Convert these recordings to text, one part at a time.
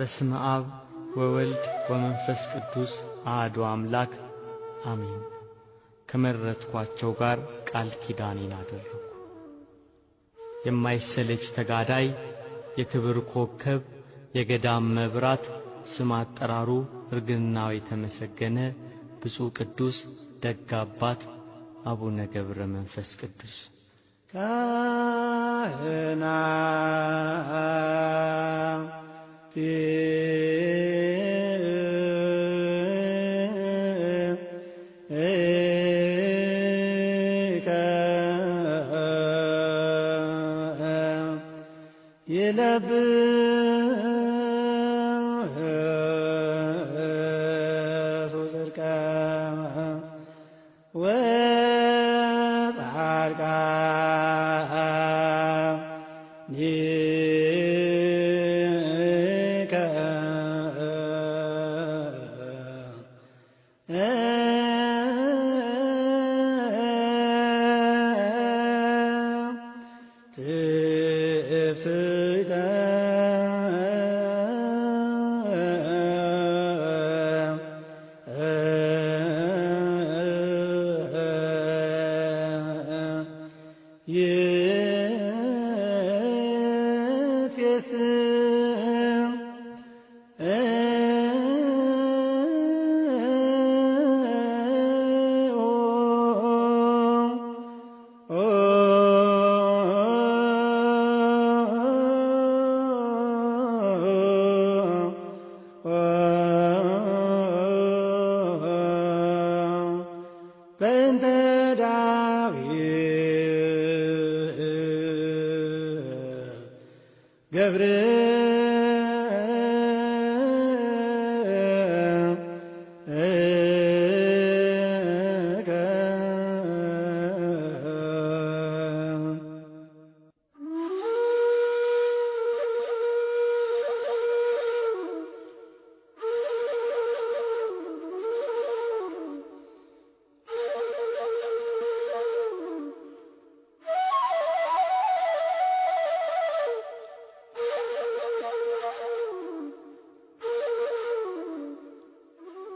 በስመ አብ ወወልድ ወመንፈስ ቅዱስ አሐዱ አምላክ አሜን። ከመረጥኳቸው ጋር ቃል ኪዳኔን አደረግኩ። የማይሰለች ተጋዳይ የክብር ኮከብ የገዳም መብራት ስም አጠራሩ እርግናው የተመሰገነ ብፁዕ ቅዱስ ደግ አባት አቡነ ገብረ መንፈስ ቅዱስ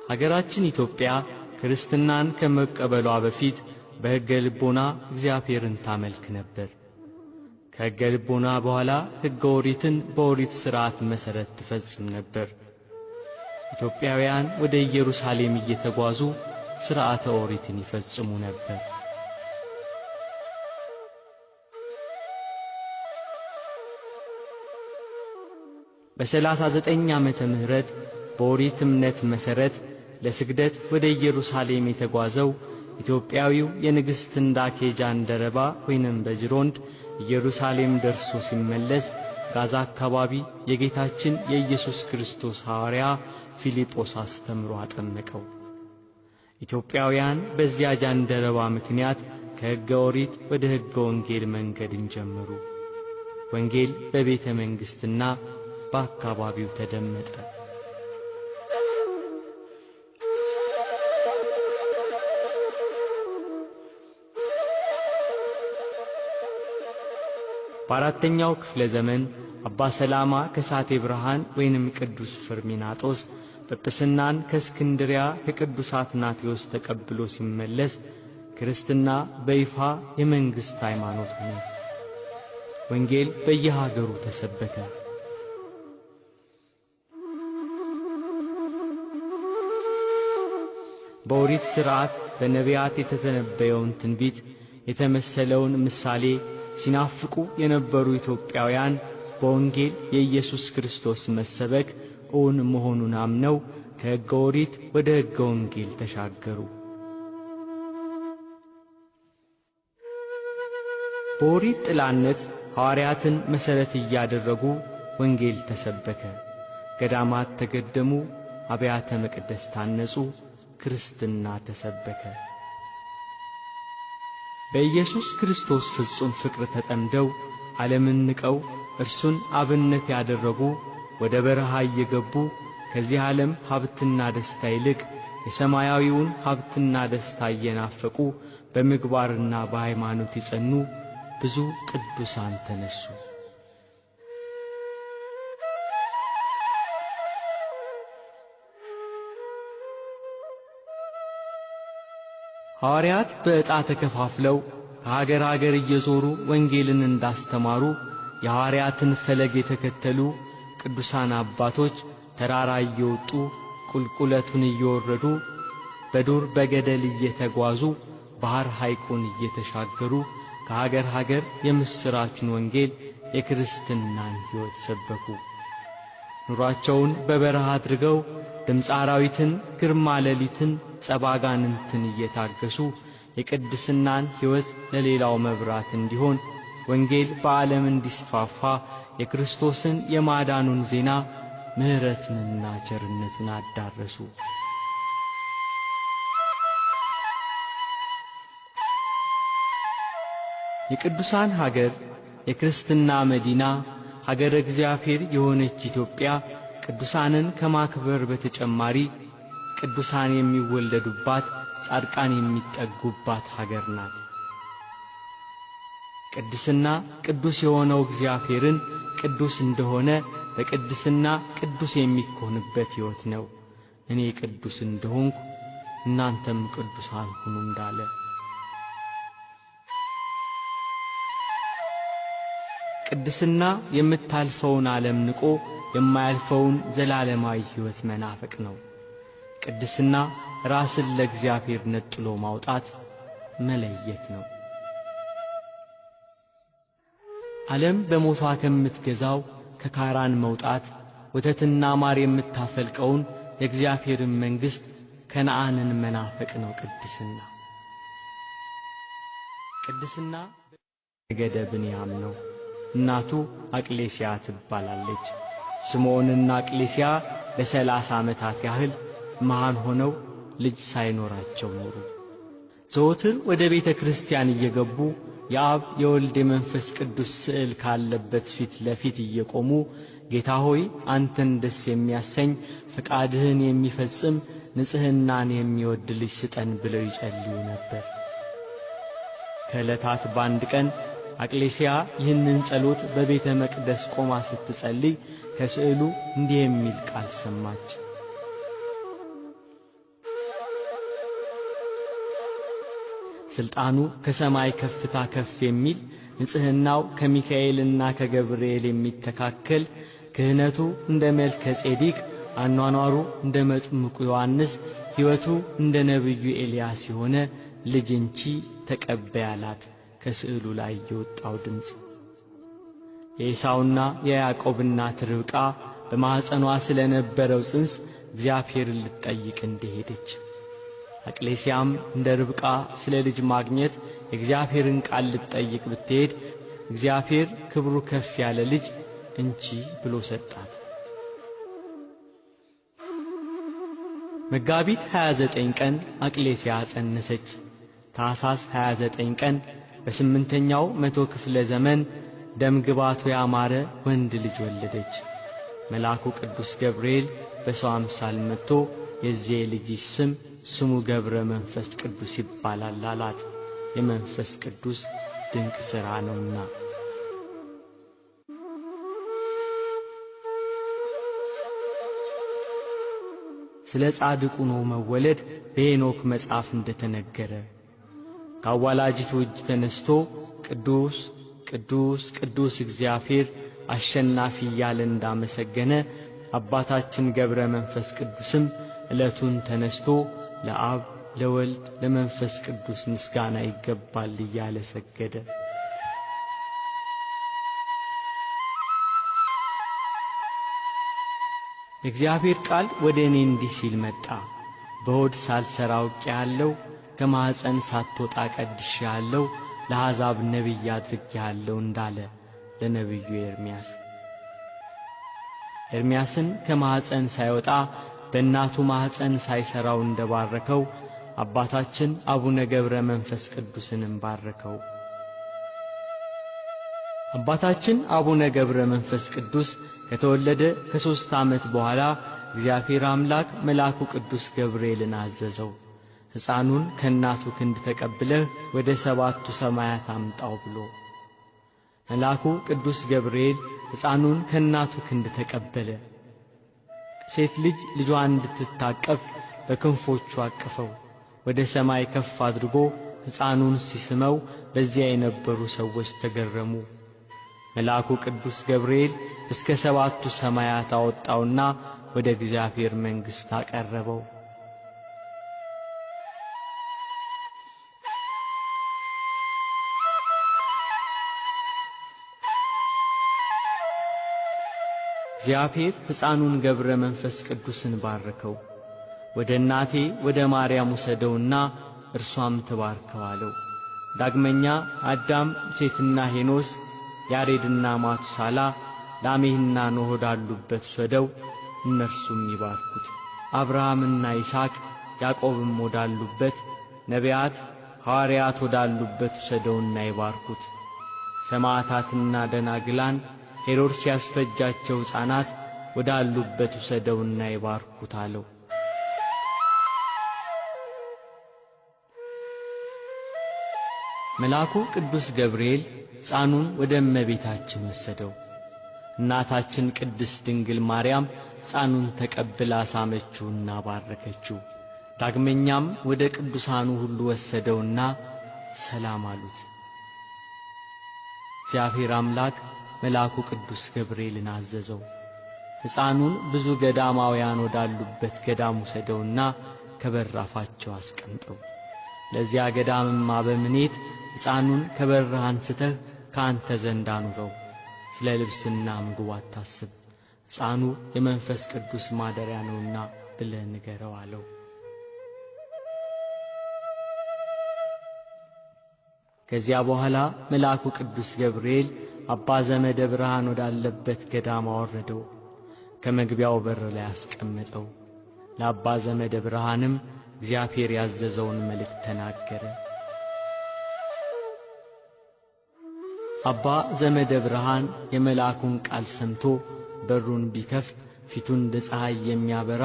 ሀገራችን ኢትዮጵያ ክርስትናን ከመቀበሏ በፊት በሕገ ልቦና እግዚአብሔርን ታመልክ ነበር። ከሕገ ልቦና በኋላ ሕገ ኦሪትን በኦሪት ሥርዓት መሠረት ትፈጽም ነበር። ኢትዮጵያውያን ወደ ኢየሩሳሌም እየተጓዙ ሥርዓተ ኦሪትን ይፈጽሙ ነበር። በ39 ዓመተ ምህረት በኦሪት እምነት መሠረት ለስግደት ወደ ኢየሩሳሌም የተጓዘው ኢትዮጵያዊው የንግሥት እንዳኬ ጃንደረባ ወይንም በጅሮንድ ኢየሩሳሌም ደርሶ ሲመለስ ጋዛ አካባቢ የጌታችን የኢየሱስ ክርስቶስ ሐዋርያ ፊልጶስ አስተምሮ አጠመቀው። ኢትዮጵያውያን በዚያ ጃንደረባ ምክንያት ከሕገ ኦሪት ወደ ሕገ ወንጌል መንገድን ጀመሩ። ወንጌል በቤተ መንግሥትና በአካባቢው ተደመጠ። በአራተኛው ክፍለ ዘመን አባ ሰላማ ከሳቴ ብርሃን ወይንም ቅዱስ ፍርሚናጦስ ጵጵስናን ከእስክንድሪያ ከቅዱስ አትናቴዎስ ተቀብሎ ሲመለስ ክርስትና በይፋ የመንግሥት ሃይማኖት ሆነ። ወንጌል በየሀገሩ ተሰበከ። በኦሪት ሥርዓት በነቢያት የተተነበየውን ትንቢት የተመሰለውን ምሳሌ ሲናፍቁ የነበሩ ኢትዮጵያውያን በወንጌል የኢየሱስ ክርስቶስ መሰበክ እውን መሆኑን አምነው ከሕገ ኦሪት ወደ ሕገ ወንጌል ተሻገሩ። በኦሪት ጥላነት ሐዋርያትን መሠረት እያደረጉ ወንጌል ተሰበከ። ገዳማት ተገደሙ፣ አብያተ መቅደስ ታነጹ፣ ክርስትና ተሰበከ። በኢየሱስ ክርስቶስ ፍጹም ፍቅር ተጠምደው ዓለምን ንቀው እርሱን አብነት ያደረጉ ወደ በረሃ እየገቡ ከዚህ ዓለም ሀብትና ደስታ ይልቅ የሰማያዊውን ሀብትና ደስታ እየናፈቁ በምግባርና በሃይማኖት ይጸኑ ብዙ ቅዱሳን ተነሱ። ሐዋርያት በዕጣ ተከፋፍለው ከሀገር ሀገር እየዞሩ ወንጌልን እንዳስተማሩ የሐዋርያትን ፈለግ የተከተሉ ቅዱሳን አባቶች ተራራ እየወጡ ቁልቁለቱን እየወረዱ በዱር በገደል እየተጓዙ ባህር ሐይቁን እየተሻገሩ ከሀገር ሀገር የምስራቹን ወንጌል የክርስትናን ሕይወት ሰበኩ። ኑሯቸውን በበረሃ አድርገው ድምፀ አራዊትን፣ ግርማ ሌሊትን፣ ጸባጋንንትን እየታገሱ የቅድስናን ሕይወት ለሌላው መብራት እንዲሆን ወንጌል በዓለም እንዲስፋፋ የክርስቶስን የማዳኑን ዜና ምሕረቱንና ቸርነቱን አዳረሱ። የቅዱሳን ሀገር የክርስትና መዲና ሀገረ እግዚአብሔር የሆነች ኢትዮጵያ ቅዱሳንን ከማክበር በተጨማሪ ቅዱሳን የሚወለዱባት፣ ጻድቃን የሚጠጉባት ሀገር ናት። ቅድስና ቅዱስ የሆነው እግዚአብሔርን ቅዱስ እንደሆነ በቅድስና ቅዱስ የሚኮንበት ሕይወት ነው። እኔ ቅዱስ እንደሆንኩ እናንተም ቅዱሳን ሁኑ እንዳለ ቅድስና የምታልፈውን ዓለም ንቆ የማያልፈውን ዘላለማዊ ሕይወት መናፈቅ ነው። ቅድስና ራስን ለእግዚአብሔር ነጥሎ ማውጣት መለየት ነው። ዓለም በሞቷ ከምትገዛው ከካራን መውጣት ወተትና ማር የምታፈልቀውን የእግዚአብሔርን መንግሥት ከነዓንን መናፈቅ ነው። ቅድስና ነገደ ብንያም ነው። እናቱ አቅሌስያ ትባላለች። ስምዖንና አቅሌስያ ለ30 ዓመታት ያህል መሃን ሆነው ልጅ ሳይኖራቸው ኖሩ። ዘወትር ወደ ቤተ ክርስቲያን እየገቡ የአብ የወልድ የመንፈስ ቅዱስ ስዕል ካለበት ፊት ለፊት እየቆሙ ጌታ ሆይ አንተን ደስ የሚያሰኝ ፈቃድህን የሚፈጽም ንጽሕናን የሚወድ ልጅ ስጠን ብለው ይጸልዩ ነበር። ከዕለታት በአንድ ቀን አቅሌስያ ይህንን ጸሎት በቤተ መቅደስ ቆማ ስትጸልይ ከስዕሉ እንዲህ የሚል ቃል ሰማች። ሥልጣኑ ከሰማይ ከፍታ ከፍ የሚል ንጽሕናው ከሚካኤልና ከገብርኤል የሚተካከል ክህነቱ እንደ መልከ ጼዴቅ አኗኗሩ እንደ መጥምቁ ዮሐንስ ሕይወቱ እንደ ነቢዩ ኤልያስ የሆነ ልጅ እንቺ ተቀበይ አላት። ከስዕሉ ላይ የወጣው ድምፅ የኤሳውና የያዕቆብ እናት ርብቃ በማኅፀኗ ስለነበረው ጽንስ እግዚአብሔርን ልትጠይቅ እንደሄደች አቅሌስያም እንደ ርብቃ ስለ ልጅ ማግኘት የእግዚአብሔርን ቃል ልትጠይቅ ብትሄድ እግዚአብሔር ክብሩ ከፍ ያለ ልጅ እንቺ ብሎ ሰጣት። መጋቢት 29 ቀን አቅሌስያ ጸነሰች። ታኅሳስ 29 ቀን በ8ኛው መቶ ክፍለ ዘመን ደም ግባቱ ያማረ ወንድ ልጅ ወለደች። መልአኩ ቅዱስ ገብርኤል በሰው አምሳል መጥቶ የዚህ ልጅ ስሙ ገብረ መንፈስ ቅዱስ ይባላል አላት። የመንፈስ ቅዱስ ድንቅ ሥራ ነውና። ስለ ጻድቁ ኖኅ መወለድ በሄኖክ መጽሐፍ እንደተነገረ ከአዋላጅቱ እጅ ተነስቶ ቅዱስ ቅዱስ ቅዱስ እግዚአብሔር አሸናፊ እያለ እንዳመሰገነ አባታችን ገብረ መንፈስ ቅዱስም ዕለቱን ተነስቶ ለአብ ለወልድ ለመንፈስ ቅዱስ ምስጋና ይገባል እያለ ሰገደ። የእግዚአብሔር ቃል ወደ እኔ እንዲህ ሲል መጣ። በሆድ ሳልሰራ አውቄአለሁ፣ ከማኅፀን ሳትወጣ ቀድሼአለሁ፣ ለአሕዛብ ነቢይ አድርጌአለሁ እንዳለ ለነቢዩ ኤርምያስ። ኤርምያስን ከማኅፀን ሳይወጣ በእናቱ ማኅፀን ሳይሠራው እንደባረከው አባታችን አቡነ ገብረ መንፈስ ቅዱስንም ባረከው። አባታችን አቡነ ገብረ መንፈስ ቅዱስ ከተወለደ ከ3 ዓመት በኋላ እግዚአብሔር አምላክ መልአኩ ቅዱስ ገብርኤልን አዘዘው። ሕፃኑን ከእናቱ ክንድ ተቀብለህ ወደ 7ቱ ሰማያት አምጣው ብሎ። መልአኩ ቅዱስ ገብርኤል ሕፃኑን ከእናቱ ክንድ ተቀበለ። ሴት ልጅ ልጇን እንድትታቀፍ በክንፎቹ አቀፈው። ወደ ሰማይ ከፍ አድርጎ ሕፃኑን ሲስመው በዚያ የነበሩ ሰዎች ተገረሙ። መልአኩ ቅዱስ ገብርኤል እስከ 7ቱ ሰማያት አወጣውና ወደ እግዚአብሔር መንግሥት አቀረበው። እግዚአብሔር ሕፃኑን ገብረ መንፈስ ቅዱስን ባረከው። ወደ እናቴ ወደ ማርያም ውሰደውና እርሷም ትባርከው አለው። ዳግመኛ አዳም፣ ሴትና ሄኖስ፣ ያሬድና ማቱሳላ፣ ላሜህና ኖህ ወዳሉበት ውሰደው፣ እነርሱም ይባርኩት። አብርሃምና ይስሐቅ፣ ያዕቆብም ወዳሉበት፣ ነቢያት፣ ሐዋርያት ወዳሉበት ውሰደውና ይባርኩት። ሰማዕታትና ደናግላን፣ ሄሮድስ ያስፈጃቸው ሕፃናት ወዳሉበት ውሰደውና ይባርኩት አለው። መልአኩ ቅዱስ ገብርኤል ሕፃኑን ወደ እመቤታችን ወሰደው። እናታችን ቅድስት ድንግል ማርያም ሕፃኑን ተቀብላ ሳመችውና ባረከችው። ዳግመኛም ወደ ቅዱሳኑ ሁሉ ወሰደውና ሰላም አሉት። እግዚአብሔር አምላክ መልአኩ ቅዱስ ገብርኤልን አዘዘው። ሕፃኑን ብዙ ገዳማውያን ወዳሉበት ገዳም ውሰደውና ከበራፋቸው አስቀምጠው። ለዚያ ገዳምም አበምኔት ሕፃኑን ከበረሃ አንስተህ ከአንተ ዘንድ አኑረው፣ ስለ ልብስና ምግቡ አታስብ፣ ሕፃኑ የመንፈስ ቅዱስ ማደሪያ ነውና ብለህ ንገረው አለው። ከዚያ በኋላ መልአኩ ቅዱስ ገብርኤል አባ ዘመደ ብርሃን ወዳለበት ገዳም አወረደው፣ ከመግቢያው በር ላይ አስቀመጠው። ለአባ ዘመደ ብርሃንም እግዚአብሔር ያዘዘውን መልእክት ተናገረ። አባ ዘመደ ብርሃን የመልአኩን ቃል ሰምቶ በሩን ቢከፍት ፊቱን እንደ ፀሐይ የሚያበራ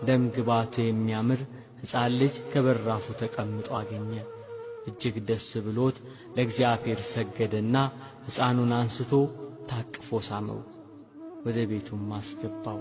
ደም ግባቱ የሚያምር ሕፃን ልጅ ከበራፉ ተቀምጦ አገኘ። እጅግ ደስ ብሎት ለእግዚአብሔር ሰገደና ሕፃኑን አንስቶ ታቅፎ ሳመው፣ ወደ ቤቱም አስገባው።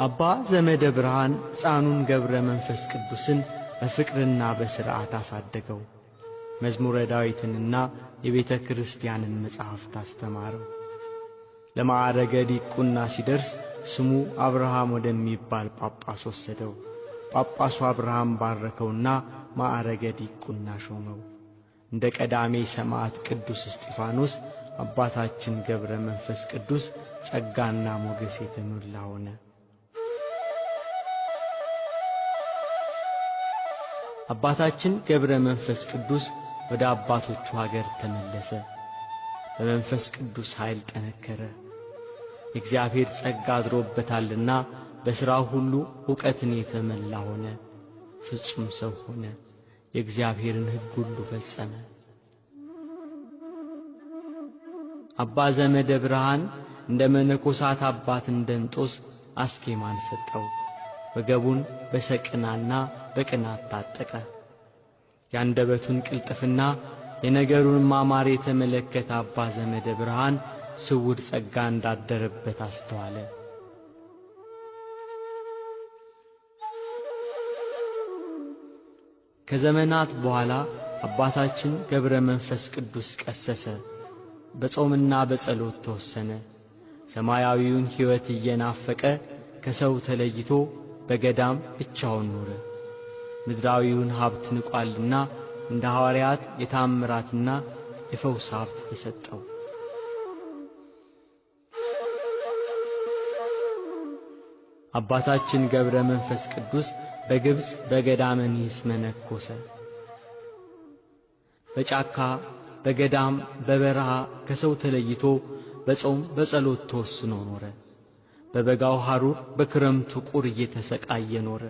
አባ ዘመደ ብርሃን ሕፃኑን ገብረ መንፈስ ቅዱስን በፍቅርና በሥርዓት አሳደገው። መዝሙረ ዳዊትንና የቤተ ክርስቲያንን መጻሕፍት አስተማረው። ለማዕረገ ዲቁና ሲደርስ ስሙ አብርሃም ወደሚባል ጳጳስ ወሰደው። ጳጳሱ አብርሃም ባረከውና ማዕረገ ዲቁና ሾመው። እንደ ቀዳሜ ሰማዕት ቅዱስ እስጢፋኖስ አባታችን ገብረ መንፈስ ቅዱስ ጸጋና ሞገስ የተሞላ ሆነ። አባታችን ገብረ መንፈስ ቅዱስ ወደ አባቶቹ ሀገር ተመለሰ። በመንፈስ ቅዱስ ኃይል ጠነከረ። የእግዚአብሔር ጸጋ አድሮበታልና በሥራው ሁሉ ዕውቀትን የተመላ ሆነ። ፍጹም ሰው ሆነ። የእግዚአብሔርን ሕግ ሁሉ ፈጸመ። አባ ዘመደ ብርሃን እንደ መነኮሳት አባት እንጦንስ አስኬማን ሰጠው። ወገቡን በሰቅናና በቅናት ታጠቀ። ያንደበቱን ቅልጥፍና የነገሩን ማማር የተመለከተ አባ ዘመደ ብርሃን ስውር ጸጋ እንዳደረበት አስተዋለ። ከዘመናት በኋላ አባታችን ገብረ መንፈስ ቅዱስ ቀሰሰ። በጾምና በጸሎት ተወሰነ። ሰማያዊውን ሕይወት እየናፈቀ ከሰው ተለይቶ በገዳም ብቻውን ኖረ። ምድራዊውን ሀብት ንቋልና እንደ ሐዋርያት የታምራትና የፈውስ ሀብት ተሰጠው። አባታችን ገብረ መንፈስ ቅዱስ በግብፅ በገዳመ ኒስ መነኮሰ። በጫካ በገዳም በበረሃ ከሰው ተለይቶ በጾም በጸሎት ተወስኖ ኖረ። በበጋው ሐሩር በክረምቱ ቁር እየተሰቃየ ኖረ።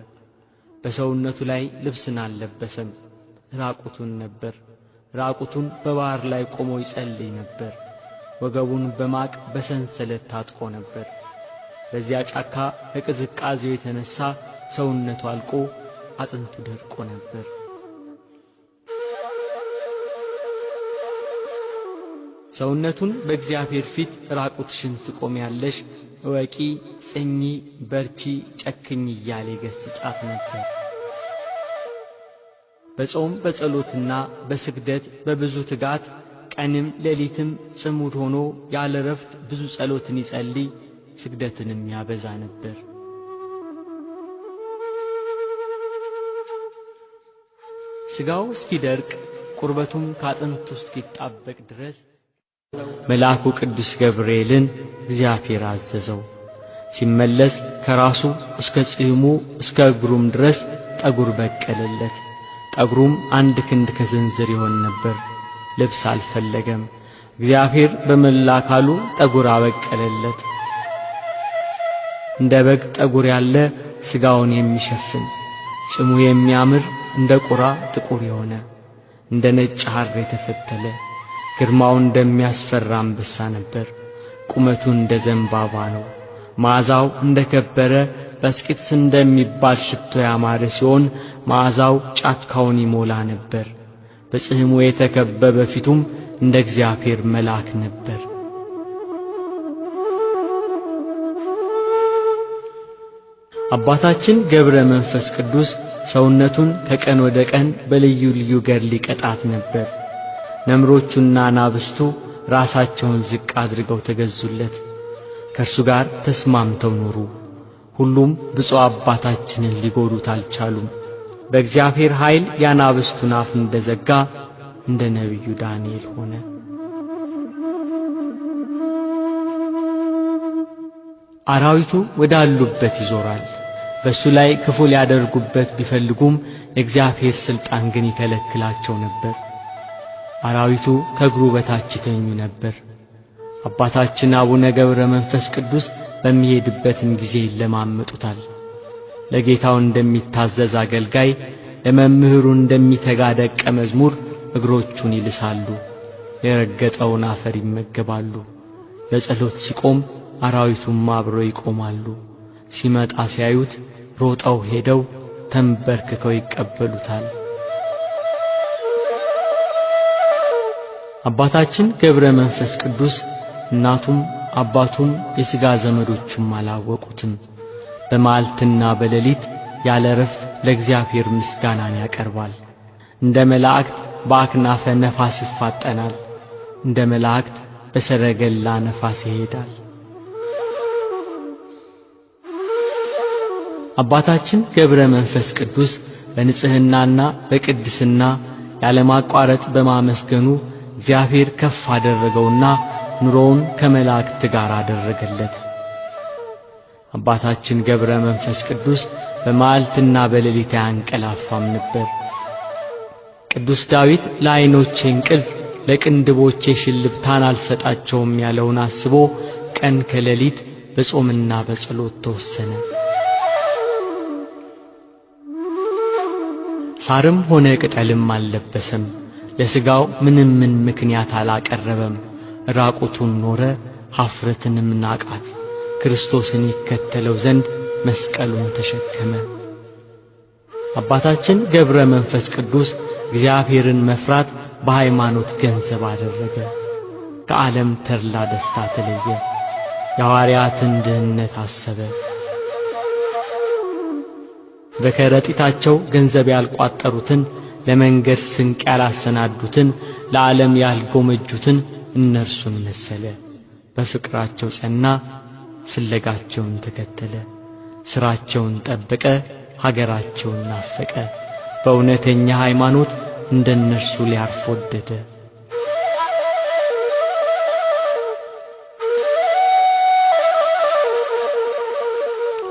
በሰውነቱ ላይ ልብስን አልለበሰም፣ ራቁቱን ነበር። ራቁቱን በባሕር ላይ ቆሞ ይጸልይ ነበር። ወገቡን በማቅ በሰንሰለት ታጥቆ ነበር። በዚያ ጫካ ከቅዝቃዜው የተነሣ ሰውነቱ አልቆ አጥንቱ ደርቆ ነበር። ሰውነቱን በእግዚአብሔር ፊት ራቁትሽን ትቆሚያለሽ፣ እወቂ፣ ጽኚ፣ በርቺ፣ ጨክኝ እያለ ይገሥጻት ነበር። በጾም በጸሎትና በስግደት በብዙ ትጋት ቀንም ሌሊትም ጽሙድ ሆኖ ያለ ረፍት ብዙ ጸሎትን ይጸልይ፣ ስግደትንም ያበዛ ነበር። ሥጋው እስኪደርቅ ቁርበቱም ካጥንቱ እስኪጣበቅ ድረስ መልአኩ ቅዱስ ገብርኤልን እግዚአብሔር አዘዘው። ሲመለስ ከራሱ እስከ ጽሕሙ እስከ እግሩም ድረስ ጠጉር በቀለለት። ጠጉሩም 1 ክንድ ከስንዝር ይሆን ነበር። ልብስ አልፈለገም። እግዚአብሔር በመላ አካሉ ጠጉር አበቀለለት። እንደ በግ ጠጉር ያለ ሥጋውን የሚሸፍን ጽሙ የሚያምር እንደ ቁራ ጥቁር የሆነ እንደ ነጭ ሐር የተፈተለ ግርማው እንደሚያስፈራ አንበሳ ነበር። ቁመቱ እንደ ዘንባባ ነው። መዓዛው እንደ ከበረ በስቂጥስ እንደሚባል ሽቶ ያማረ ሲሆን መዓዛው ጫካውን ይሞላ ነበር። በጽሕሙ የተከበበ ፊቱም እንደ እግዚአብሔር መልአክ ነበር። አባታችን ገብረ መንፈስ ቅዱስ ሰውነቱን ከቀን ወደ ቀን በልዩ ልዩ ገድል ይቀጣት ነበር። ነምሮቹና ናብስቱ ራሳቸውን ዝቅ አድርገው ተገዙለት፣ ከእርሱ ጋር ተስማምተው ኖሩ። ሁሉም ብፁዕ አባታችንን ሊጎዱት አልቻሉም። በእግዚአብሔር ኃይል ያናብስቱን አፍ እንደዘጋ እንደ ነቢዩ ዳንኤል ሆነ። አራዊቱ ወዳሉበት ይዞራል። በእሱ ላይ ክፉ ሊያደርጉበት ቢፈልጉም የእግዚአብሔር ሥልጣን ግን ይከለክላቸው ነበር። አራዊቱ ከእግሩ በታች ይተኙ ነበር። አባታችን አቡነ ገብረ መንፈስ ቅዱስ በሚሄድበትም ጊዜ ይለማመጡታል። ለጌታው እንደሚታዘዝ አገልጋይ፣ ለመምህሩ እንደሚተጋ ደቀ መዝሙር እግሮቹን ይልሳሉ፣ የረገጠውን አፈር ይመገባሉ። ለጸሎት ሲቆም አራዊቱም አብረው ይቆማሉ። ሲመጣ ሲያዩት ሮጠው ሄደው ተንበርክከው ይቀበሉታል። አባታችን ገብረ መንፈስ ቅዱስ እናቱም አባቱም የሥጋ ዘመዶቹም አላወቁትም። በመዓልትና በሌሊት ያለ ረፍት ለእግዚአብሔር ምስጋናን ያቀርባል። እንደ መላእክት በአክናፈ ነፋስ ይፋጠናል፣ እንደ መላእክት በሰረገላ ነፋስ ይሄዳል። አባታችን ገብረ መንፈስ ቅዱስ በንጽሕናና በቅድስና ያለማቋረጥ በማመስገኑ እግዚአብሔር ከፍ አደረገውና ኑሮውን ከመላእክት ጋር አደረገለት። አባታችን ገብረ መንፈስ ቅዱስ በመዓልትና በሌሊት አያንቀላፋም ነበር። ቅዱስ ዳዊት ለዓይኖቼ እንቅልፍ ለቅንድቦቼ ሽልብታን አልሰጣቸውም ያለውን አስቦ ቀን ከሌሊት በጾምና በጸሎት ተወሰነ። ሳርም ሆነ ቅጠልም አልለበሰም። ለሥጋው ምንም ምክንያት አላቀረበም። ራቁቱን ኖረ፣ ኀፍረትንም ናቃት። ክርስቶስን ይከተለው ዘንድ መስቀሉን ተሸከመ። አባታችን ገብረ መንፈስ ቅዱስ እግዚአብሔርን መፍራት በሃይማኖት ገንዘብ አደረገ። ከዓለም ተድላ ደስታ ተለየ። የሐዋርያትን ድህነት አሰበ። በከረጢታቸው ገንዘብ ያልቋጠሩትን፣ ለመንገድ ስንቅ ያላሰናዱትን፣ ለዓለም ያልጎመጁትን እነርሱን መሰለ። በፍቅራቸው ጸና፣ ፍለጋቸውን ተከተለ። ሥራቸውን ጠበቀ፣ ሀገራቸውን ናፈቀ። በእውነተኛ ሃይማኖት እንደነርሱ ሊያርፍ ወደደ።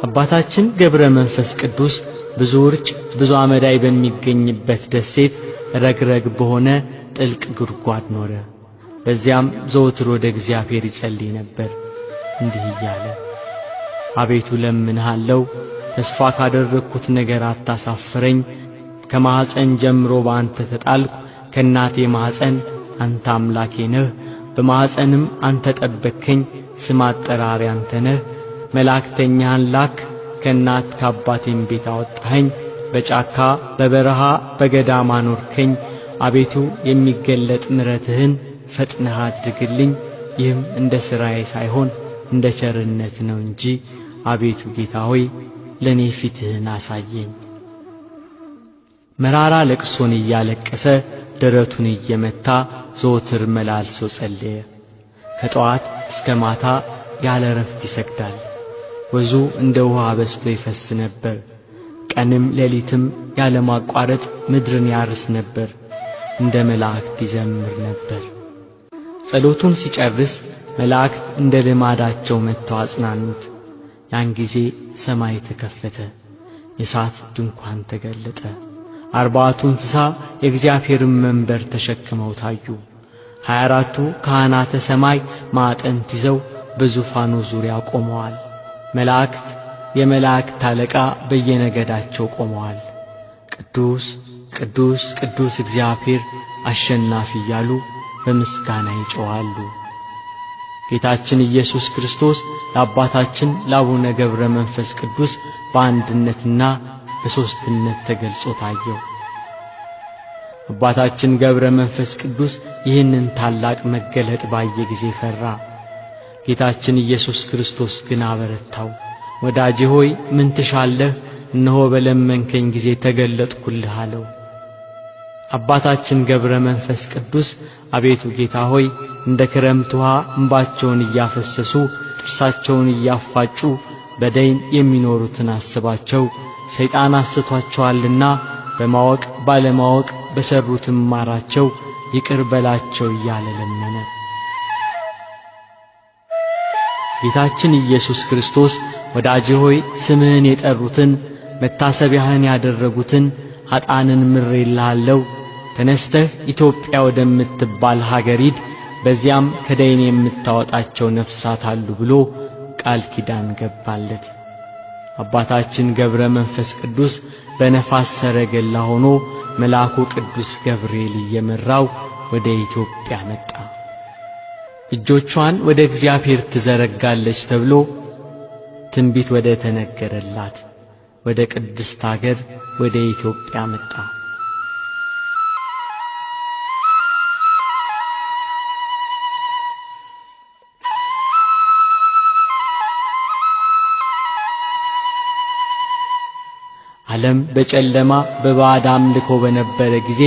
አባታችን ገብረ መንፈስ ቅዱስ ብዙ ውርጭ ብዙ አመዳይ በሚገኝበት ደሴት ረግረግ በሆነ ጥልቅ ጉድጓድ ኖረ። በዚያም ዘወትር ወደ እግዚአብሔር ይጸልይ ነበር እንዲህ እያለ፣ አቤቱ ለምንሃለው፣ ተስፋ ካደረግኩት ነገር አታሳፍረኝ። ከማኅፀን ጀምሮ በአንተ ተጣልኩ። ከእናቴ ማኅፀን አንተ አምላኬ ነህ። በማኅፀንም አንተ ጠበቅከኝ። ስም አጠራሪ አንተ ነህ። መላእክተኛህን ላክ፣ ከእናት ከአባቴም ቤት አወጣኸኝ። በጫካ በበረሃ በገዳም አኖርከኝ። አቤቱ የሚገለጥ ምሕረትህን ፈጥነህ አድርግልኝ። ይህም እንደ ሥራዬ ሳይሆን እንደ ቸርነት ነው እንጂ አቤቱ ጌታ ሆይ ለእኔ ፊትህን አሳየኝ። መራራ ለቅሶን እያለቀሰ ደረቱን እየመታ ዘወትር መላልሶ ጸለየ። ከጠዋት እስከ ማታ ያለ ረፍት ይሰግዳል። ወዙ እንደ ውሃ በስቶ ይፈስ ነበር። ቀንም ሌሊትም ያለ ማቋረጥ ምድርን ያርስ ነበር። እንደ መላእክት ይዘምር ነበር። ጸሎቱን ሲጨርስ መላእክት እንደ ልማዳቸው መጥተው አጽናኑት። ያን ጊዜ ሰማይ ተከፈተ፣ የእሳት ድንኳን ተገለጠ። 40ቱ እንስሳ የእግዚአብሔርን መንበር ተሸክመው ታዩ። 24ቱ ካህናተ ሰማይ ማዕጠንት ይዘው በዙፋኑ ዙሪያ ቆመዋል። መላእክት የመላእክት አለቃ በየነገዳቸው ቆመዋል። ቅዱስ ቅዱስ ቅዱስ እግዚአብሔር አሸናፊ እያሉ በምስጋና ይጮኻሉ። ጌታችን ኢየሱስ ክርስቶስ ለአባታችን ለአቡነ ገብረ መንፈስ ቅዱስ በአንድነትና በሦስትነት ተገልጾ ታየው። አባታችን ገብረ መንፈስ ቅዱስ ይህንን ታላቅ መገለጥ ባየ ጊዜ ፈራ። ጌታችን ኢየሱስ ክርስቶስ ግን አበረታው። ወዳጄ ሆይ ምን ትሻለህ? እነሆ በለመንከኝ ጊዜ ተገለጥኩልህ አለው። አባታችን ገብረ መንፈስ ቅዱስ አቤቱ ጌታ ሆይ እንደ ክረምት ውሃ እንባቸውን እያፈሰሱ ጥርሳቸውን እያፋጩ በደይን የሚኖሩትን አስባቸው፣ ሰይጣን አስቷቸዋልና በማወቅ ባለማወቅ በሰሩትም ማራቸው፣ ይቅር በላቸው እያለ ለመነ። ጌታችን ኢየሱስ ክርስቶስ ወዳጄ ሆይ ስምህን የጠሩትን መታሰቢያህን ያደረጉትን ኃጥአንን ምሬልሃለሁ፣ ተነስተህ ኢትዮጵያ ወደምትባል ሀገር ሂድ፣ በዚያም ከደይን የምታወጣቸው ነፍሳት አሉ ብሎ ቃል ኪዳን ገባለት። አባታችን ገብረ መንፈስ ቅዱስ በነፋስ ሰረገላ ሆኖ መልአኩ ቅዱስ ገብርኤል እየመራው ወደ ኢትዮጵያ መጣ። እጆቿን ወደ እግዚአብሔር ትዘረጋለች ተብሎ ትንቢት ወደ ተነገረላት ወደ ቅድስት አገር ወደ ኢትዮጵያ መጣ። ዓለም በጨለማ በባዕድ አምልኮ በነበረ ጊዜ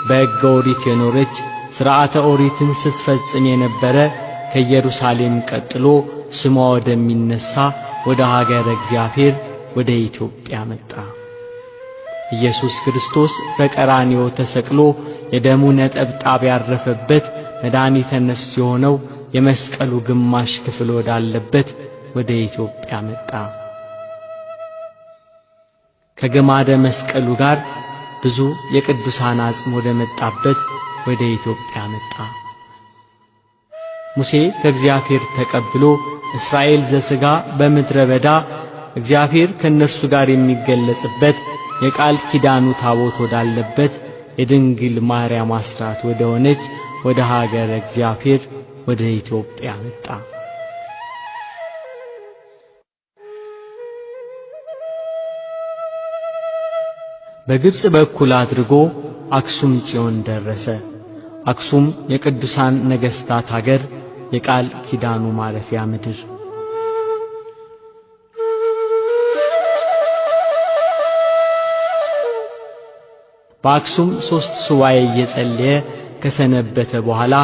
በሕገ ኦሪት የኖረች ሥርዓተ ኦሪትን ስትፈጽም የነበረ ከኢየሩሳሌም ቀጥሎ ስሟ ወደሚነሣ ወደ ሀገረ እግዚአብሔር ወደ ኢትዮጵያ መጣ። ኢየሱስ ክርስቶስ በቀራንዮ ተሰቅሎ የደሙ ነጠብጣብ ያረፈበት መድኃኒተ ነፍስ የሆነው የመስቀሉ ግማሽ ክፍል ወዳለበት ወደ ኢትዮጵያ መጣ። ከግማደ መስቀሉ ጋር ብዙ የቅዱሳን አጽም ወደ መጣበት ወደ ኢትዮጵያ መጣ። ሙሴ ከእግዚአብሔር ተቀብሎ እስራኤል ዘሥጋ በምድረ በዳ እግዚአብሔር ከእነርሱ ጋር የሚገለጽበት የቃል ኪዳኑ ታቦት ወዳለበት የድንግል ማርያም አስራት ወደ ሆነች ወደ ሀገረ እግዚአብሔር ወደ ኢትዮጵያ መጣ። በግብጽ በኩል አድርጎ አክሱም ጽዮን ደረሰ። አክሱም የቅዱሳን ነገሥታት ሀገር፣ የቃል ኪዳኑ ማረፊያ ምድር። በአክሱም 3 ሱባዔ እየጸለየ ከሰነበተ በኋላ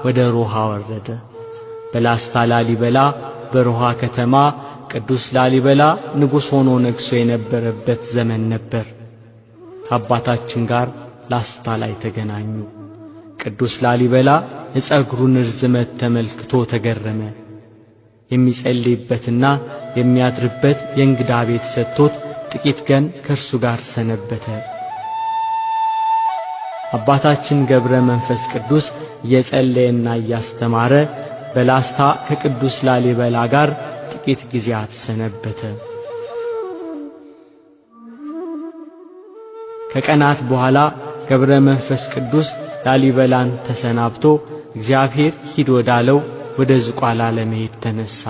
ወደ ሮሃ ወረደ። በላስታ ላሊበላ በሮሃ ከተማ ቅዱስ ላሊበላ ንጉሥ ሆኖ ነግሶ የነበረበት ዘመን ነበር። ከአባታችን ጋር ላስታ ላይ ተገናኙ። ቅዱስ ላሊበላ የጸጉሩን ርዝመት ተመልክቶ ተገረመ። የሚጸልይበትና የሚያድርበት የእንግዳ ቤት ሰጥቶት ጥቂት ቀን ከእርሱ ጋር ሰነበተ። አባታችን ገብረ መንፈስ ቅዱስ እየጸለየና እያስተማረ በላስታ ከቅዱስ ላሊበላ ጋር ጥቂት ጊዜያት ሰነበተ። ከቀናት በኋላ ገብረ መንፈስ ቅዱስ ላሊበላን ተሰናብቶ እግዚአብሔር ሂድ ወዳለው ወደ ዝቋላ ለመሄድ ተነሣ።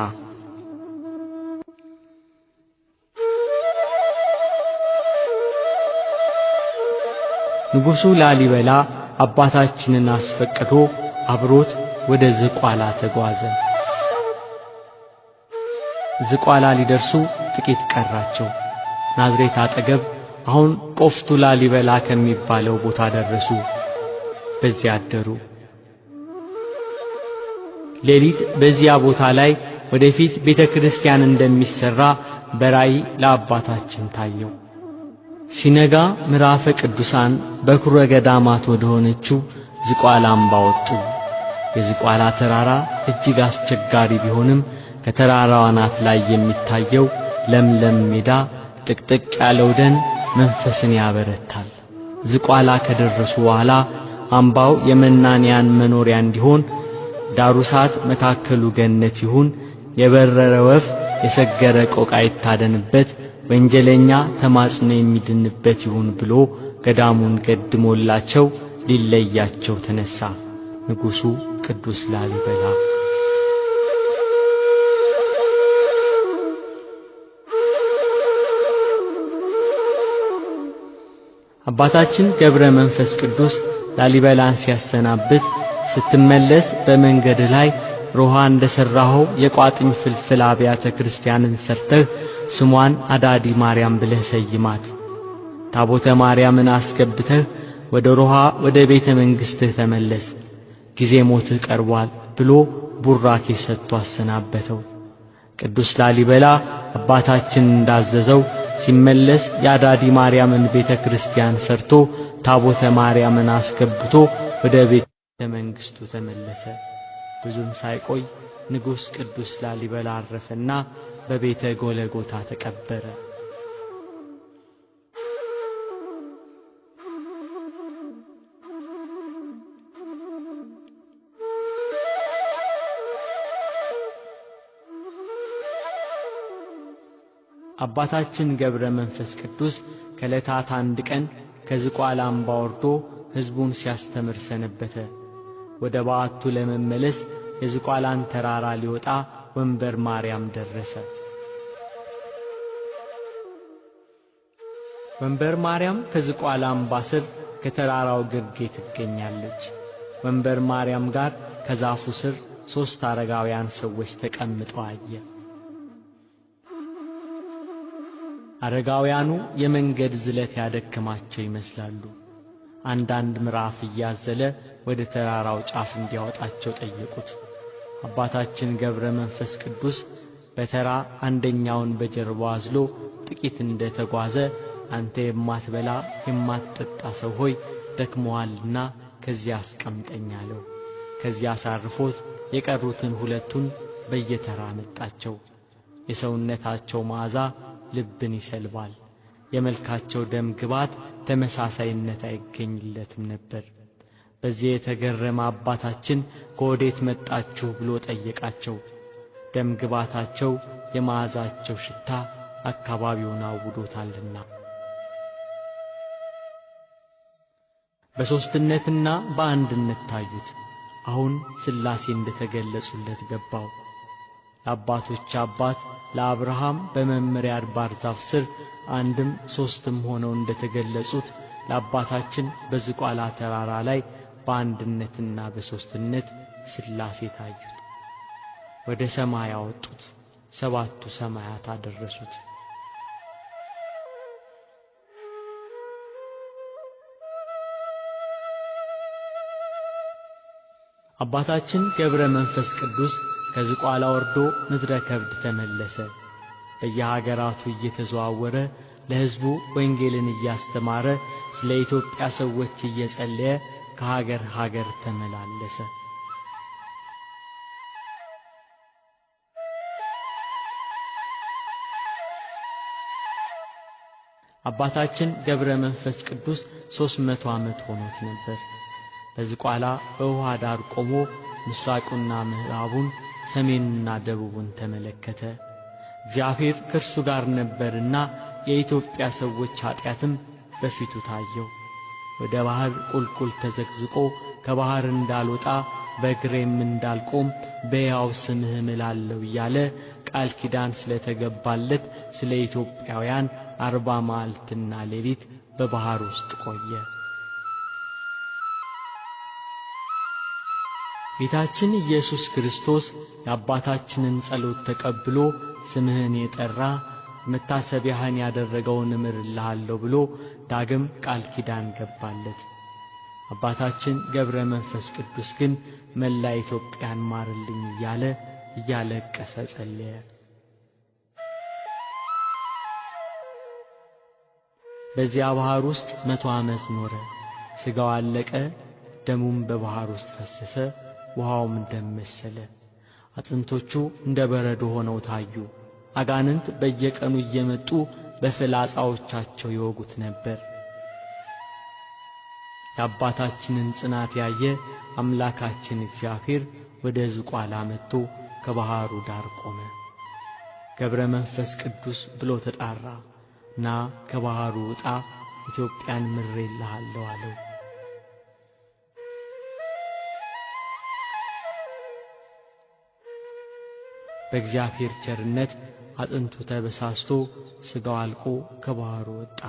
ንጉሡ ላሊበላ አባታችንን አስፈቅዶ አብሮት ወደ ዝቋላ ተጓዘ። ዝቋላ ሊደርሱ ጥቂት ቀራቸው። ናዝሬት አጠገብ አሁን ቆፍቱ ላሊበላ ከሚባለው ቦታ ደረሱ። በዚያ አደሩ። ሌሊት በዚያ ቦታ ላይ ወደፊት ቤተ ክርስቲያን እንደሚሰራ በራእይ ለአባታችን ታየው። ሲነጋ ምዕራፈ ቅዱሳን በኩረ ገዳማት ወደ ሆነችው ዝቋላ አምባ ወጡ። የዝቋላ ተራራ እጅግ አስቸጋሪ ቢሆንም ከተራራው አናት ላይ የሚታየው ለምለም ሜዳ፣ ጥቅጥቅ ያለው ደን መንፈስን ያበረታል። ዝቋላ ከደረሱ በኋላ አምባው የመናንያን መኖሪያ እንዲሆን ዳሩ እሳት መካከሉ ገነት ይሁን፣ የበረረ ወፍ የሰገረ ቆቃ ይታደንበት፣ ወንጀለኛ ተማጽኖ የሚድንበት ይሁን ብሎ ገዳሙን ገድሞላቸው ሊለያቸው ተነሳ። ንጉሡ ቅዱስ ላሊበላ አባታችን ገብረ መንፈስ ቅዱስ ላሊበላን ሲያሰናብት ስትመለስ በመንገድ ላይ ሮሃ እንደሰራኸው የቋጥኝ ፍልፍል አብያተ ክርስቲያንን ሰርተህ ስሟን አዳዲ ማርያም ብለህ ሰይማት፣ ታቦተ ማርያምን አስገብተህ ወደ ሮሃ ወደ ቤተ መንግሥትህ ተመለስ፣ ጊዜ ሞትህ ቀርቧል ብሎ ቡራኬ ሰጥቶ አሰናበተው። ቅዱስ ላሊበላ አባታችን እንዳዘዘው ሲመለስ የአዳዲ ማርያምን ቤተ ክርስቲያን ሰርቶ ታቦተ ማርያምን አስገብቶ ወደ ቤተ መንግሥቱ ተመለሰ። ብዙም ሳይቆይ ንጉሥ ቅዱስ ላሊበላ አረፈና በቤተ ጎለጎታ ተቀበረ። አባታችን ገብረ መንፈስ ቅዱስ ከዕለታት አንድ ቀን ከዝቋላ አምባ ወርዶ ሕዝቡን ሲያስተምር ሰነበተ። ወደ በዓቱ ለመመለስ የዝቋላን ተራራ ሊወጣ ወንበር ማርያም ደረሰ። ወንበር ማርያም ከዝቋላ አምባ ስር ከተራራው ግርጌ ትገኛለች። ወንበር ማርያም ጋር ከዛፉ ስር 3 አረጋውያን ሰዎች ተቀምጠው አየ። አረጋውያኑ የመንገድ ዝለት ያደከማቸው ይመስላሉ። አንዳንድ ምዕራፍ እያዘለ ወደ ተራራው ጫፍ እንዲያወጣቸው ጠየቁት። አባታችን ገብረ መንፈስ ቅዱስ በተራ አንደኛውን በጀርባው አዝሎ ጥቂት እንደተጓዘ አንተ የማትበላ የማትጠጣ ሰው ሆይ ደክሞሃልና ከዚያ አስቀምጠኝ አለው። ከዚያ አሳርፎት የቀሩትን 2ቱን በየተራ መጣቸው። የሰውነታቸው መዓዛ ልብን ይሰልባል። የመልካቸው ደም ግባት ተመሳሳይነት አይገኝለትም ነበር። በዚህ የተገረመ አባታችን ከወዴት መጣችሁ ብሎ ጠየቃቸው። ደም ግባታቸው የመዓዛቸው ሽታ አካባቢውን አውዶታልና። በሦስትነትና በአንድነት ታዩት። አሁን ሥላሴ እንደተገለጹለት ገባው። ለአባቶች አባት ለአብርሃም በመምሪያ አድባር ዛፍ ስር 1ም 3ም ሆነው እንደተገለጹት ለአባታችን በዝቋላ ተራራ ላይ በአንድነትና በሦስትነት ሥላሴ ታዩት። ወደ ሰማይ አወጡት፣ 7ቱ ሰማያት አደረሱት። አባታችን ገብረ መንፈስ ቅዱስ ከዝቋላ ወርዶ ምድረ ከብድ ተመለሰ። በየሀገራቱ እየተዘዋወረ ለሕዝቡ ወንጌልን እያስተማረ ስለ ኢትዮጵያ ሰዎች እየጸለየ ከሀገር ሀገር ተመላለሰ። አባታችን ገብረ መንፈስ ቅዱስ 300 ዓመት ሆኖት ነበር። በዝቋላ በውሃ ዳር ቆሞ ምስራቁና ምዕራቡን ሰሜንና ደቡቡን ተመለከተ። እግዚአብሔር ከእርሱ ጋር ነበርና የኢትዮጵያ ሰዎች ኃጢአትም በፊቱ ታየው። ወደ ባሕር ቁልቁል ተዘግዝቆ ከባሕር እንዳልወጣ በእግሬም እንዳልቆም በሕያው ስምህ እምላለሁ እያለ ቃል ኪዳን ስለተገባለት ስለ ኢትዮጵያውያን 40 መዓልትና ሌሊት በባሕር ውስጥ ቆየ። ጌታችን ኢየሱስ ክርስቶስ የአባታችንን ጸሎት ተቀብሎ ስምህን የጠራ መታሰቢያህን ያደረገውን እምርልሃለሁ ብሎ ዳግም ቃል ኪዳን ገባለት። አባታችን ገብረ መንፈስ ቅዱስ ግን መላ ኢትዮጵያን ማርልኝ እያለ እያለቀሰ ጸለየ። በዚያ ባህር ውስጥ 100 ዓመት ኖረ። ሥጋው አለቀ፣ ደሙም በባህር ውስጥ ፈሰሰ፣ ውሃውም ደም መሰለ። አጥንቶቹ እንደ በረዶ ሆነው ታዩ። አጋንንት በየቀኑ እየመጡ በፍላጻዎቻቸው ይወጉት ነበር። የአባታችንን ጽናት ያየ አምላካችን እግዚአብሔር ወደ ዝቋላ መጥቶ ከባህሩ ዳር ቆመ። ገብረ መንፈስ ቅዱስ ብሎ ተጣራ። ና ከባህሩ ውጣ፣ ኢትዮጵያን ምሬልሃለሁ አለው። በእግዚአብሔር ቸርነት አጥንቱ ተበሳስቶ ሥጋው አልቆ ከባህሩ ወጣ።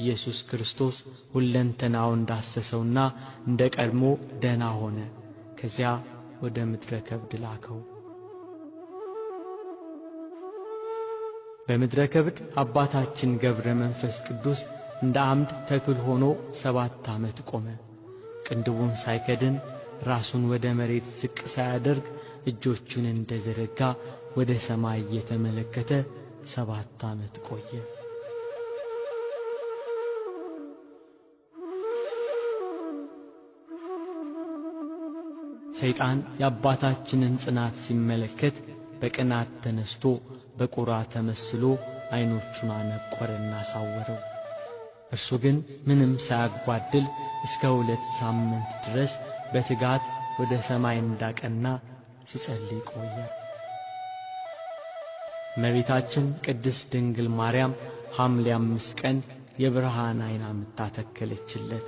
ኢየሱስ ክርስቶስ ሁለንተናውን ዳሰሰውና እንደ ቀድሞ ደህና ሆነ። ከዚያ ወደ ምድረ ከብድ ላከው። በምድረ ከብድ አባታችን ገብረ መንፈስ ቅዱስ እንደ አምድ ተክል ሆኖ 7 ዓመት ቆመ። ቅንድቡን ሳይከድን ራሱን ወደ መሬት ዝቅ ሳያደርግ እጆቹን እንደዘረጋ ወደ ሰማይ እየተመለከተ 7 ዓመት ቆየ። ሰይጣን የአባታችንን ጽናት ሲመለከት በቅናት ተነስቶ በቁራ ተመስሎ ዓይኖቹን አነቆረና ሳወረው። እርሱ ግን ምንም ሳያጓድል እስከ 2 ሳምንት ድረስ በትጋት ወደ ሰማይ እንዳቀና ሲጸልይ ቆየ። እመቤታችን ቅድስት ድንግል ማርያም ሐምሌ 5 ቀን የብርሃን ዓይን አምጥታ ተከለችለት።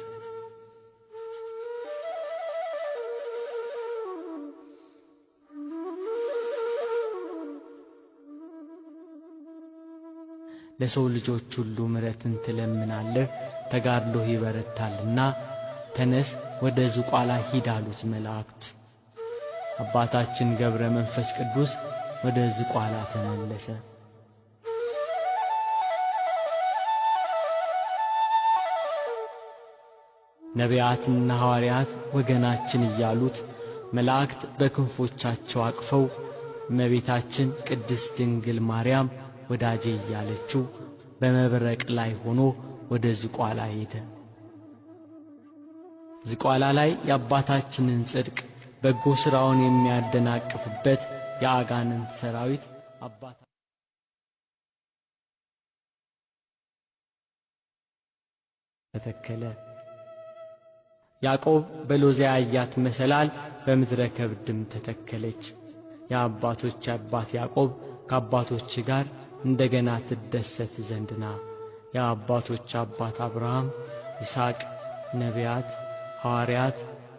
ለሰው ልጆች ሁሉ ምሕረትን ትለምናለህ፣ ተጋድሎህ ይበረታልና ተነስ ወደ ዝቋላ ሂድ አሉት መላእክት። አባታችን ገብረ መንፈስ ቅዱስ ወደ ዝቋላ ተመለሰ። ነቢያትና ሐዋርያት ወገናችን እያሉት መላእክት በክንፎቻቸው አቅፈው እመቤታችን ቅድስት ድንግል ማርያም ወዳጄ እያለችው በመብረቅ ላይ ሆኖ ወደ ዝቋላ ሄደ። ዝቋላ ላይ የአባታችንን ጽድቅ በጎ ሥራውን የሚያደናቅፍበት የአጋንንት ሰራዊት አባታ ተተከለ። ያዕቆብ በሎዚያ ያያት መሰላል በምድረ ከብድም ተተከለች። የአባቶች አባት ያዕቆብ ከአባቶች ጋር እንደገና ትደሰት ዘንድና የአባቶች አባት አብርሃም፣ ይስሐቅ፣ ነቢያት፣ ሐዋርያት፣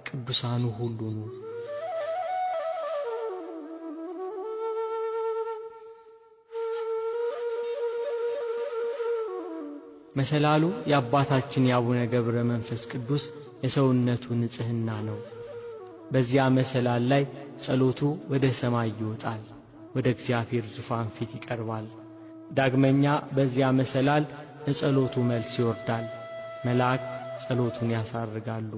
ቅዱሳኑ ሁሉ ነው። መሰላሉ የአባታችን የአቡነ ገብረ መንፈስ ቅዱስ የሰውነቱ ንጽሕና ነው። በዚያ መሰላል ላይ ጸሎቱ ወደ ሰማይ ይወጣል፣ ወደ እግዚአብሔር ዙፋን ፊት ይቀርባል። ዳግመኛ በዚያ መሰላል ለጸሎቱ መልስ ይወርዳል። መላእክት ጸሎቱን ያሳርጋሉ።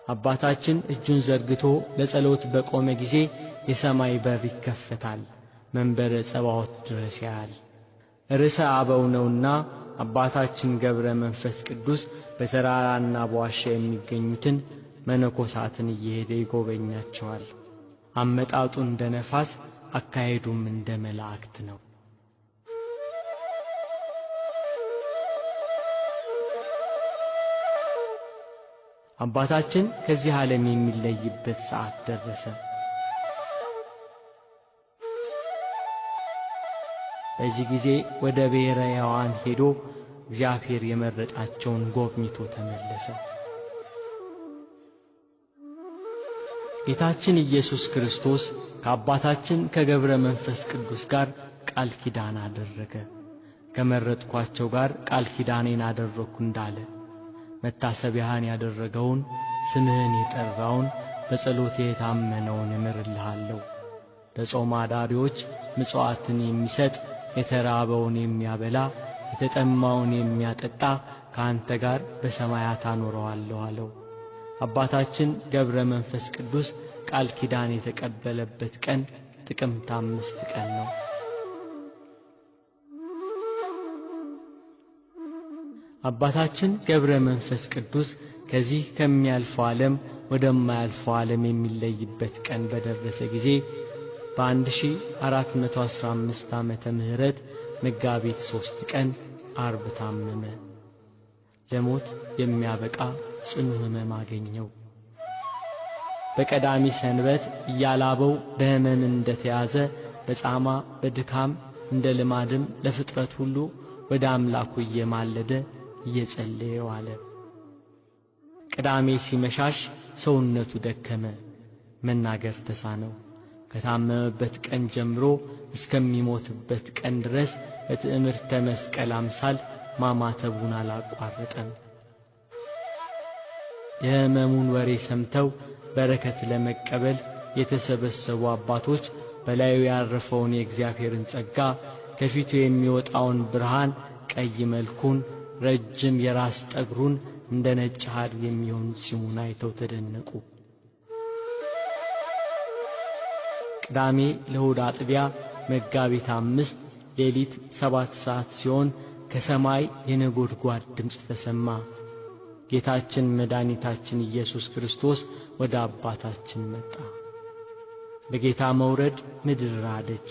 አባታችን እጁን ዘርግቶ ለጸሎት በቆመ ጊዜ የሰማይ በር ይከፈታል፣ መንበረ ጸባዖት ድረስ ያያል። ርዕሰ አበው ነውና አባታችን ገብረ መንፈስ ቅዱስ በተራራና በዋሻ የሚገኙትን መነኮሳትን እየሄደ ይጎበኛቸዋል። አመጣጡ እንደ ነፋስ፣ አካሄዱም እንደ መላእክት ነው። አባታችን ከዚህ ዓለም የሚለይበት ሰዓት ደረሰ። በዚህ ጊዜ ወደ ብሔረ ሕያዋን ሄዶ እግዚአብሔር የመረጣቸውን ጎብኝቶ ተመለሰ። ጌታችን ኢየሱስ ክርስቶስ ከአባታችን ከገብረ መንፈስ ቅዱስ ጋር ቃል ኪዳን አደረገ። ከመረጥኳቸው ጋር ቃል ኪዳኔን አደረግኩ እንዳለ መታሰቢያህን ያደረገውን ስምህን የጠራውን በጸሎቴ የታመነውን እምርልሃለሁ። ለጾም አዳሪዎች ምጽዋትን የሚሰጥ የተራበውን የሚያበላ የተጠማውን የሚያጠጣ ከአንተ ጋር በሰማያት አኖረዋለሁ አለው። አባታችን ገብረ መንፈስ ቅዱስ ቃል ኪዳን የተቀበለበት ቀን ጥቅምት 5 ቀን ነው። አባታችን ገብረ መንፈስ ቅዱስ ከዚህ ከሚያልፈው ዓለም ወደማያልፈው ዓለም የሚለይበት ቀን በደረሰ ጊዜ በ1415 ዓመተ ምህረት መጋቢት 3 ቀን አርብ ታመመ። ለሞት የሚያበቃ ጽኑ ሕመም አገኘው። በቀዳሚ ሰንበት እያላበው በሕመም እንደተያዘ በጻማ በድካም እንደ ልማድም ለፍጥረት ሁሉ ወደ አምላኩ እየማለደ እየጸለየ ዋለ። ቅዳሜ ሲመሻሽ ሰውነቱ ደከመ፣ መናገር ተሳነው። ከታመመበት ቀን ጀምሮ እስከሚሞትበት ቀን ድረስ በትዕምርተ መስቀል አምሳል ማማተቡን አላቋረጠም። የሕመሙን ወሬ ሰምተው በረከት ለመቀበል የተሰበሰቡ አባቶች በላዩ ያረፈውን የእግዚአብሔርን ጸጋ፣ ከፊቱ የሚወጣውን ብርሃን፣ ቀይ መልኩን፣ ረጅም የራስ ጠጉሩን፣ እንደ ነጭ ሐር የሚሆን ጺሙን አይተው ተደነቁ። ቅዳሜ ለእሑድ አጥቢያ መጋቢት 5 ሌሊት 7 ሰዓት ሲሆን ከሰማይ የነጎድጓድ ድምፅ ተሰማ። ጌታችን መድኃኒታችን ኢየሱስ ክርስቶስ ወደ አባታችን መጣ። በጌታ መውረድ ምድር ራደች፣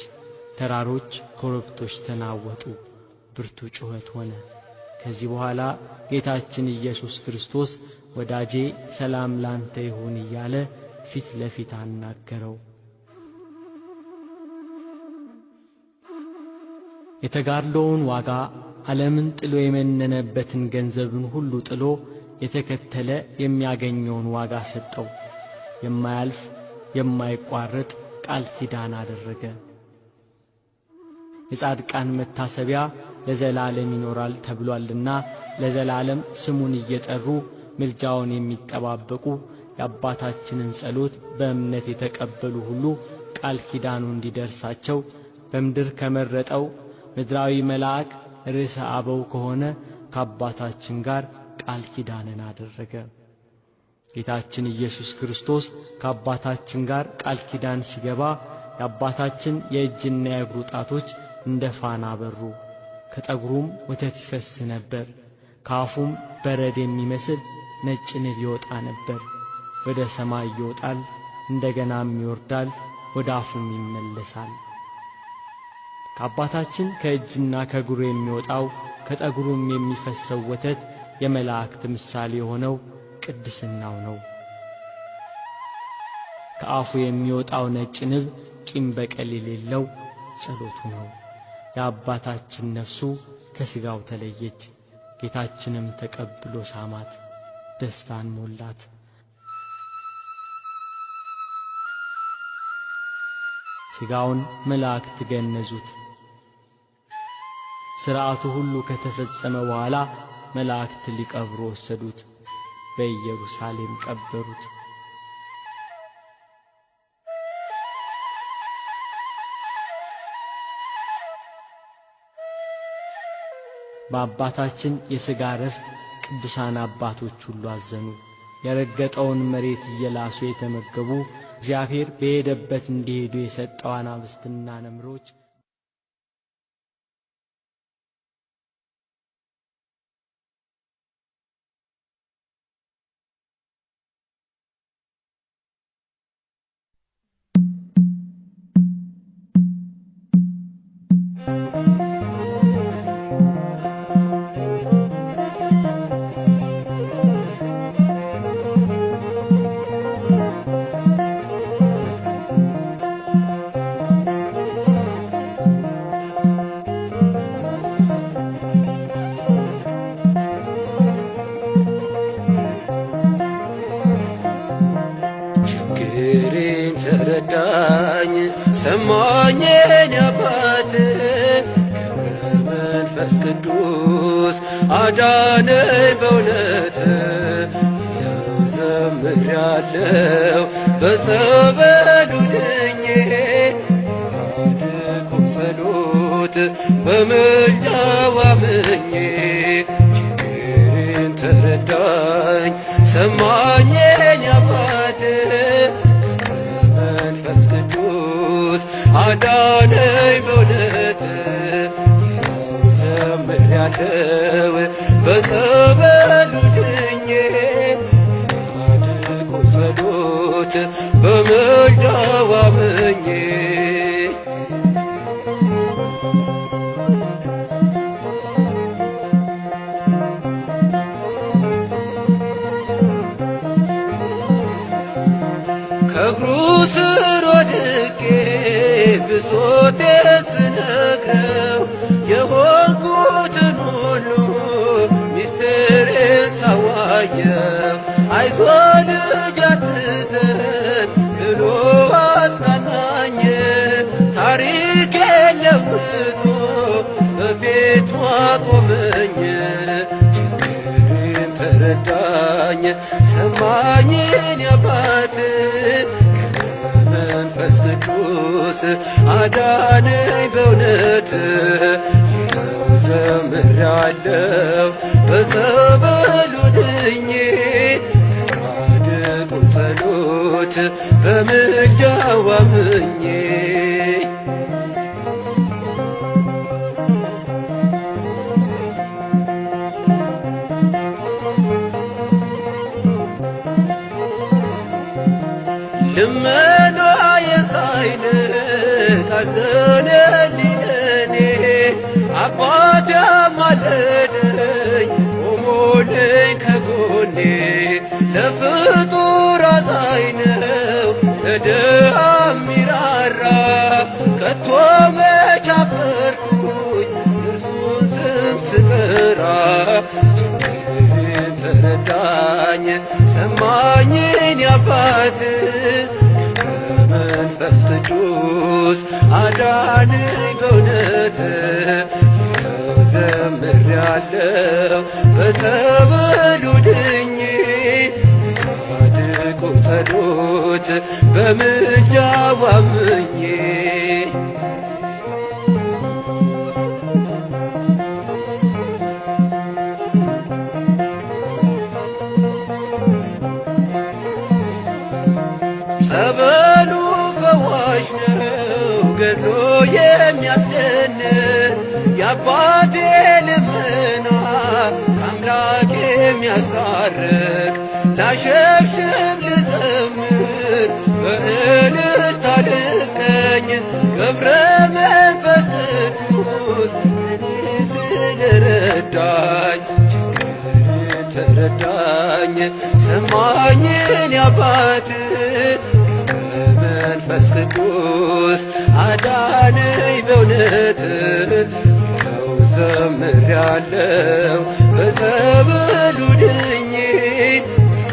ተራሮች ኮረብቶች ተናወጡ፣ ብርቱ ጩኸት ሆነ። ከዚህ በኋላ ጌታችን ኢየሱስ ክርስቶስ ወዳጄ ሰላም ላንተ ይሁን እያለ ፊት ለፊት አናገረው። የተጋድሎውን ዋጋ ዓለምን ጥሎ የመነነበትን ገንዘብን ሁሉ ጥሎ የተከተለ የሚያገኘውን ዋጋ ሰጠው። የማያልፍ የማይቋረጥ ቃል ኪዳን አደረገ። የጻድቃን መታሰቢያ ለዘላለም ይኖራል ተብሏልና ለዘላለም ስሙን እየጠሩ ምልጃውን የሚጠባበቁ የአባታችንን ጸሎት በእምነት የተቀበሉ ሁሉ ቃል ኪዳኑ እንዲደርሳቸው በምድር ከመረጠው ምድራዊ መልአክ ርዕሰ አበው ከሆነ ከአባታችን ጋር ቃል ኪዳንን አደረገ። ጌታችን ኢየሱስ ክርስቶስ ከአባታችን ጋር ቃል ኪዳን ሲገባ የአባታችን የእጅና የእግሩ ጣቶች እንደ ፋና በሩ፣ ከጠጉሩም ወተት ይፈስ ነበር፣ ከአፉም በረድ የሚመስል ነጭ ንብ ይወጣ ነበር። ወደ ሰማይ ይወጣል፣ እንደገናም ይወርዳል፣ ወደ አፉም ይመለሳል። ከአባታችን ከእጅና ከእግሩ የሚወጣው ከጠጉሩም የሚፈሰው ወተት የመላእክት ምሳሌ የሆነው ቅድስናው ነው። ከአፉ የሚወጣው ነጭ ንብ ቂም በቀል የሌለው ጸሎቱ ነው። የአባታችን ነፍሱ ከሥጋው ተለየች። ጌታችንም ተቀብሎ ሳማት፣ ደስታን ሞላት። ሥጋውን መላእክት ገነዙት። ሥርዓቱ ሁሉ ከተፈጸመ በኋላ መላእክት ሊቀብሩ ወሰዱት፣ በኢየሩሳሌም ቀበሩት። በአባታችን የሥጋ ረፍት ቅዱሳን አባቶች ሁሉ አዘኑ። የረገጠውን መሬት እየላሱ የተመገቡ እግዚአብሔር በሄደበት እንዲሄዱ የሰጠው አናብስትና ነምሮች ችግሬን ተረዳኝ ሰማኝ የኔ አባት ገብረ በመንፈስ ቅዱስ አዳነኝ በእውነት ዘምሬአለሁ በጸበሉ ድኜ ጻድቁ ጸሎት በምልጃው አምኜ ችግሬን ተረዳኝ ሰማኝ የኔ አባት መንፈስ ቅዱስ አዳነኝ በእውነት ዘምሬአለሁ በጸበሉ ድኜ ጻድቁ ጸሎት በምልጃው አምኜ ከእግሩ ስር ወድቄ ብሶቴን ስነግረው የሆንኩትን ሁሉ ሚስጥሬን ሳዋየው አይዞህ ልጅ አትዘን ብሎ አጽናናኝ። ታሪኬን ለውጦ በፊቱ አቆመኝ። ችግሬን ተረዳኝ ሰማኝ የኔ አባት መንፈስ ቅዱስ አዳነኝ በእውነት ይኸው ዘምሬአለሁ በጸበሉ ድኜ ጻድቁ ጸሎት በምልጃው አምኜ ልመናዬ ሳይንቅ አዘነልኝ ለኔ አባቴ አማለደኝ ቆሞልኝ ከጎኔ ለፍጡር አዛኝ ነው ለድሃ የሚራራ ከቶ መች አፈርኩኝ እርሱን ስም ስጠራ ችግሬን ተረዳኝ ሰማኝ የኔ አባት መንፈስ ቅዱስ አዳነኝ በእውነት ይኸው ዘምሬአለሁ በጸበሉ ድኜ ጻድቁ ጸሎት በምልጃው አምኜ ጸበሉ ፈዋሽ ነው ገድሎ የሚያስደንቅ የአባቴ ልመና ከአምላክ የሚያስታርቅ ላሸብሽብ ልዘምር በእልልታ ልቀኝ ገብረ መንፈስ ቅዱስ እኔ ስለረዳኝ ችግሬን ተረዳኝ ሰማኝ የኔ አባት መንፈስ ቅዱስ አዳነኝ በእውነት ይኸው ዘምሬአለሁ በጸበሉ ድኜ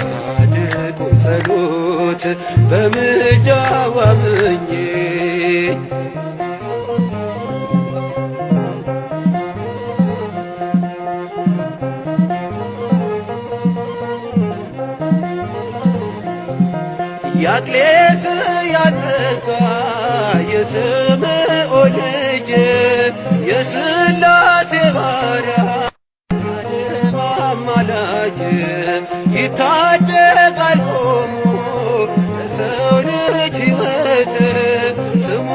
ጻድቁ ጸሎት በምልጃው አምኜ የአክሌስያ ጸጋ የስምዖን ልጅ የሥላሴ ባሪያ ዓለም አማላጅ ይታደጋል ቆሞ ለሰው ልጅ ሕይወት ስሙ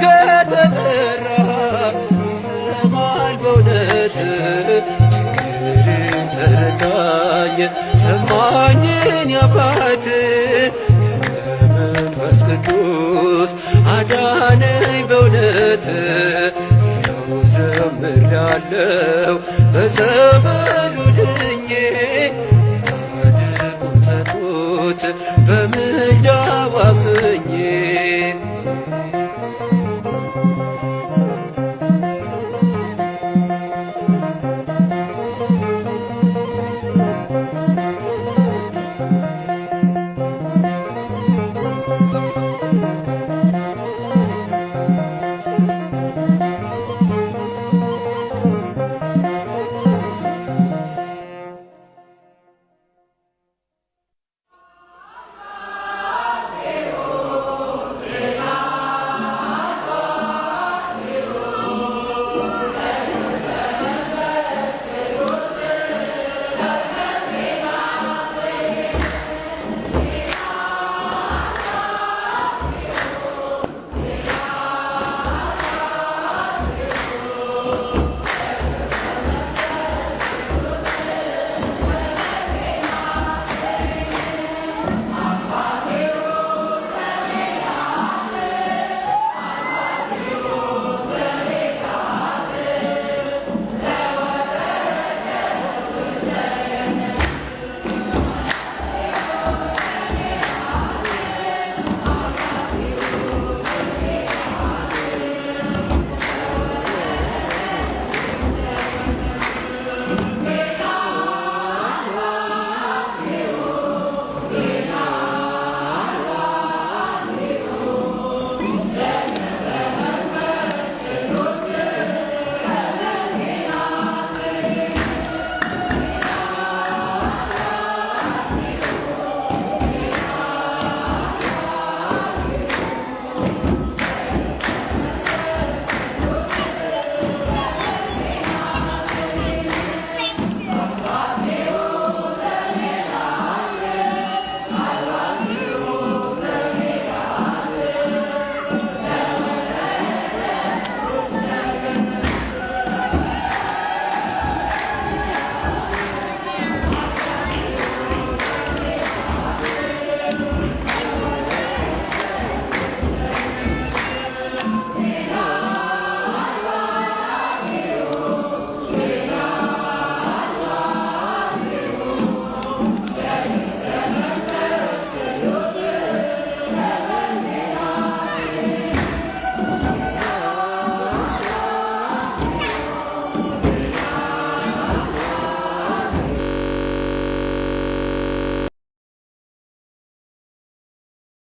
ከተጠራ ይሰማል በእውነት ችግሬን ተረዳኝ ሰማኝ የኔ አባት መንፈስ ቅዱስ አዳነኝ በእውነት ይኸው ዘምሬአለሁ በጸበሉ ድኜ ጻድቁ ጸሎት በምልጃው